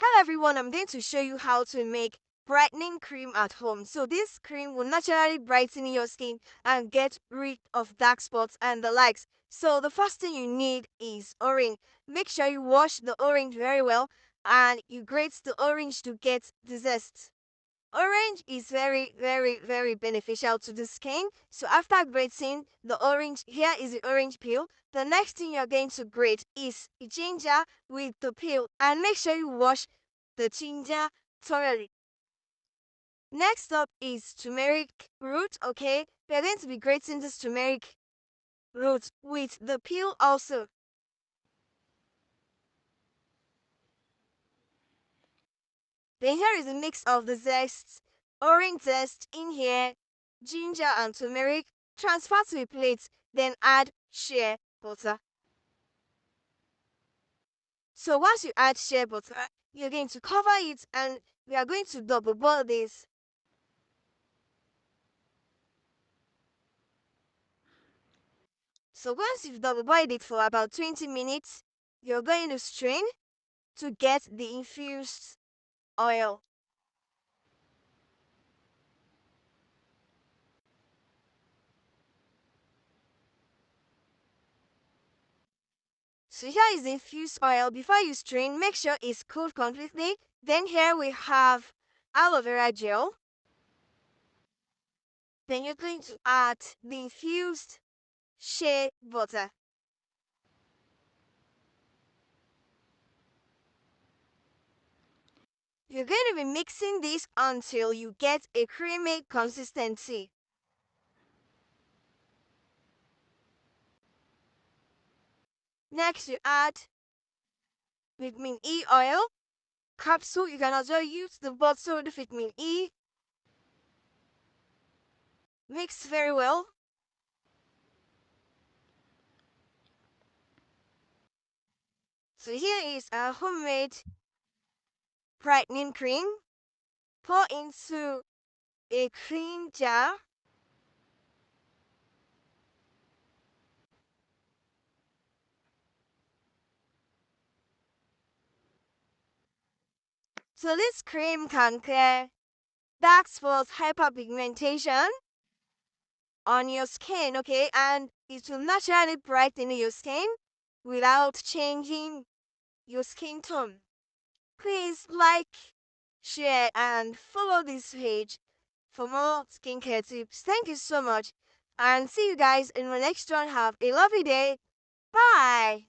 Hello everyone, I'm going to show you how to make brightening cream at home. So this cream will naturally brighten your skin and get rid of dark spots and the likes. So the first thing you need is orange. Make sure you wash the orange very well and you grate the orange to get the zest. Orange is very beneficial to the skin. So after grating the orange, here is the orange peel. The next thing you're going to grate is ginger with the peel and make sure you wash the ginger thoroughly. Next up is turmeric root, okay? We're going to be grating this turmeric root with the peel also. Then here is a mix of the zest, orange zest in here, ginger and turmeric. Transfer to a plate, then add shea butter. So once you add shea butter, you're going to cover it and we are going to double boil this. So once you've double boiled it for about 20 minutes, you're going to strain to get the infused oil. So here is the infused oil. Before you strain, make sure it's cooled completely. Then here we have aloe vera gel. Then you're going to add the infused shea butter. You're going to be mixing this until you get a creamy consistency. Next, you add vitamin E oil capsule. You can also use the bottle of vitamin E. Mix very well. So here is a homemade brightening cream. Pour into a clean jar. So this cream can clear dark spots, hyperpigmentation on your skin, okay? And it will naturally brighten your skin without changing your skin tone. Please like, share, and follow this page for more skincare tips. Thank you so much, and see you guys in the next one. Have a lovely day. Bye.